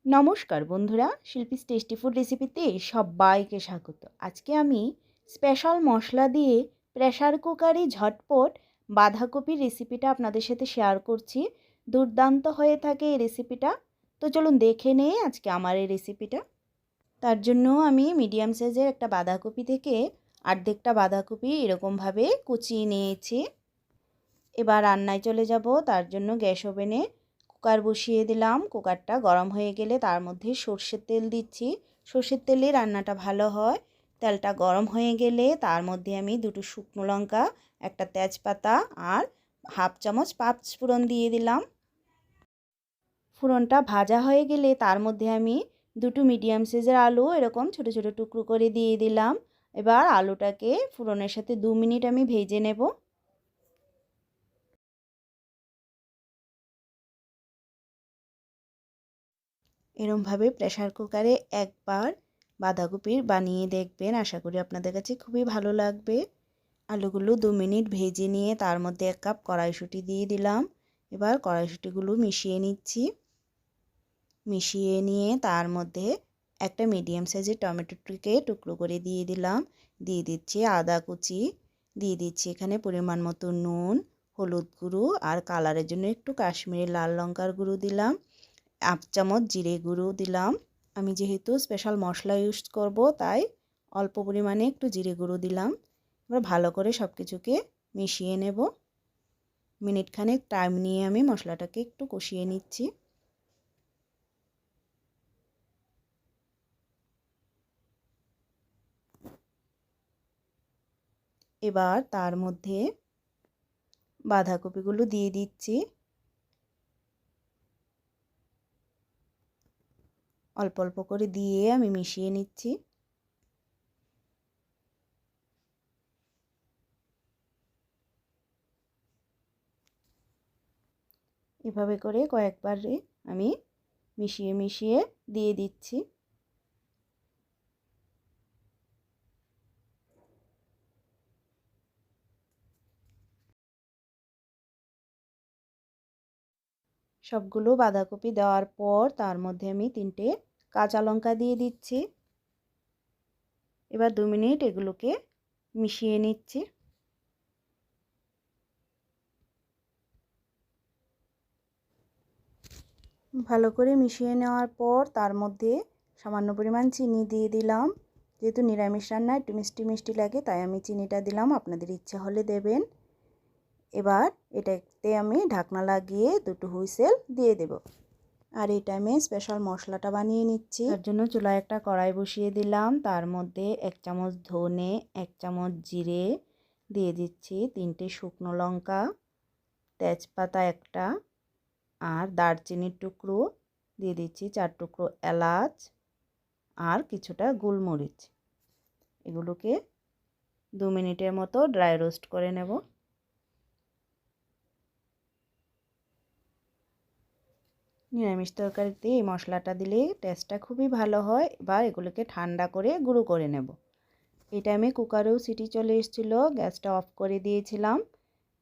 নমস্কার বন্ধুরা, Shilpi's tasty food রেসিপিতে সবাইকে স্বাগত। আজকে আমি স্পেশাল মশলা দিয়ে প্রেসার কুকারে ঝটপট বাঁধাকপির রেসিপিটা আপনাদের সাথে শেয়ার করছি। দুর্দান্ত হয়ে থাকে এই রেসিপিটা। তো চলুন দেখে নেই আজকে আমার এই রেসিপিটা। তার জন্য আমি মিডিয়াম সাইজের একটা বাঁধাকপি থেকে অর্ধেকটা বাঁধাকপি এরকমভাবে কুচিয়ে নিয়েছি। এবার রান্নায় চলে যাব। তার জন্য গ্যাস ওভেনে কুকার বসিয়ে দিলাম। কুকারটা গরম হয়ে গেলে তার মধ্যে সর্ষের তেল দিচ্ছি। সর্ষের তেলে রান্নাটা ভালো হয়। তেলটা গরম হয়ে গেলে তার মধ্যে আমি দুটো শুকনো লঙ্কা, একটা তেজপাতা আর হাফ চামচ পাঁচ ফোড়ন দিয়ে দিলাম। ফোড়নটা ভাজা হয়ে গেলে তার মধ্যে আমি দুটো মিডিয়াম সাইজের আলু এরকম ছোট ছোট টুকরো করে দিয়ে দিলাম। এবার আলুটাকে ফোড়নের সাথে 2 মিনিট আমি ভেজে নেব। এরমভাবে প্রেসার কুকারে একবার বাঁধাকপির বানিয়ে দেখবেন, আশা করি আপনাদের কাছে খুবই ভালো লাগবে। আলুগুলো 2 মিনিট ভেজে নিয়ে তার মধ্যে 1 কাপ কড়াইশুঁটি দিয়ে দিলাম। এবার কড়াইশুঁটিগুলো মিশিয়ে নিচ্ছি। মিশিয়ে নিয়ে তার মধ্যে একটা মিডিয়াম সাইজের টমেটোটিকে টুকরো করে দিয়ে দিলাম। দিয়ে দিচ্ছি আদা কুচি, দিয়ে দিচ্ছি এখানে পরিমাণ মতো নুন, হলুদ গুঁড়ো আর কালারের জন্য একটু কাশ্মীরি লাল লঙ্কার গুঁড়ো দিলাম। 1 চামচ জিরে গুঁড়ো দিলাম। আমি যেহেতু স্পেশাল মশলা ইউজ করব তাই অল্প পরিমাণে একটু জিরে গুঁড়ো দিলাম। এবার ভালো করে সব কিছুকে মিশিয়ে নেব। মিনিটখানেক টাইম নিয়ে আমি মশলাটাকে একটু কষিয়ে নিচ্ছি। এবার তার মধ্যে বাঁধাকপিগুলো দিয়ে দিচ্ছি। অল্প অল্প করে দিয়ে আমি মিশিয়ে নিচ্ছি। এভাবে করে কয়েকবারে আমি মিশিয়ে মিশিয়ে দিয়ে দিচ্ছি। সবগুলো বাঁধাকপি দেওয়ার পর তার মধ্যে আমি 3টে কাঁচা লঙ্কা দিয়ে দিচ্ছি। এবার 2 মিনিট এগুলোকে মিশিয়ে নিচ্ছি। ভালো করে মিশিয়ে নেওয়ার পর তার মধ্যে সামান্য পরিমাণ চিনি দিয়ে দিলাম। যেহেতু নিরামিষ রান্না একটু মিষ্টি মিষ্টি লাগে তাই আমি চিনিটা দিলাম, আপনাদের ইচ্ছা হলে দেবেন। এবার এটাতে আমি ঢাকনা লাগিয়ে 2টো হুইসেল দিয়ে দেব। আর এই টাইমে স্পেশাল মশলাটা বানিয়ে নিচ্ছি। তার জন্য চুলায় একটা কড়াই বসিয়ে দিলাম। তার মধ্যে 1 চামচ ধনে, 1 চামচ জিরে দিয়ে দিচ্ছি, 3টে শুকনো লঙ্কা, তেজপাতা একটা আর দারচিনির টুকরো দিয়ে দিচ্ছি, 4 টুকরো এলাচ আর কিছুটা গোলমরিচ। এগুলোকে 2 মিনিটের মতো ড্রাই রোস্ট করে নেব। নিরামিষ তরকারিতে এই মশলাটা দিলে টেস্টটা খুবই ভালো হয়। এবার এগুলোকে ঠান্ডা করে গুঁড়ো করে নেব। এই টাইমে কুকারেও সিটি চলে এসেছিলো, গ্যাসটা অফ করে দিয়েছিলাম।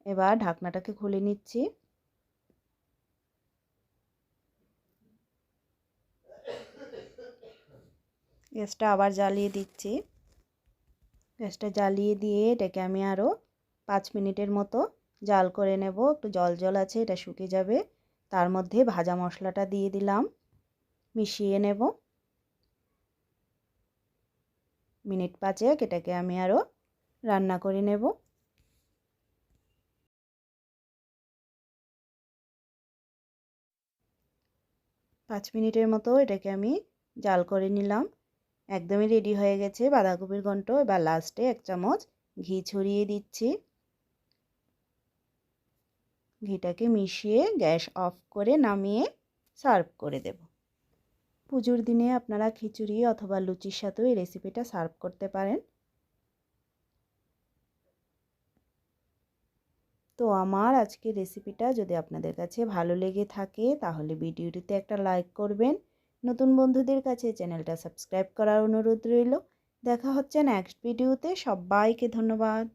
এবার ঢাকনাটাকে খুলে নিচ্ছি। গ্যাসটা আবার জ্বালিয়ে দিচ্ছি। গ্যাসটা জ্বালিয়ে দিয়ে এটাকে আমি আরও 5 মিনিটের মতো জাল করে নেব। একটু জল জল আছে, এটা শুকিয়ে যাবে। তার মধ্যে ভাজা মশলাটা দিয়ে দিলাম, মিশিয়ে নেব। মিনিট 5 এটাকে আমি আরও রান্না করে নেব। 5 মিনিটের মতো এটাকে আমি জাল করে নিলাম। একদমই রেডি হয়ে গেছে বাঁধাকপির ঘন্ট। এবার লাস্টে 1 চামচ ঘি ছড়িয়ে দিচ্ছি। ঘিটাকে মিশিয়ে গ্যাস অফ করে নামিয়ে সার্ভ করে দেব। পুজোর দিনে আপনারা খিচুড়ি অথবা লুচির সাথেও এই রেসিপিটা সার্ভ করতে পারেন। তো আমার আজকের রেসিপিটা যদি আপনাদের কাছে ভালো লেগে থাকে তাহলে ভিডিওটিতে একটা লাইক করবেন। নতুন বন্ধুদের কাছে চ্যানেলটা সাবস্ক্রাইব করার অনুরোধ রইল। দেখা হচ্ছে নেক্সট ভিডিওতে। সবাইকে ধন্যবাদ।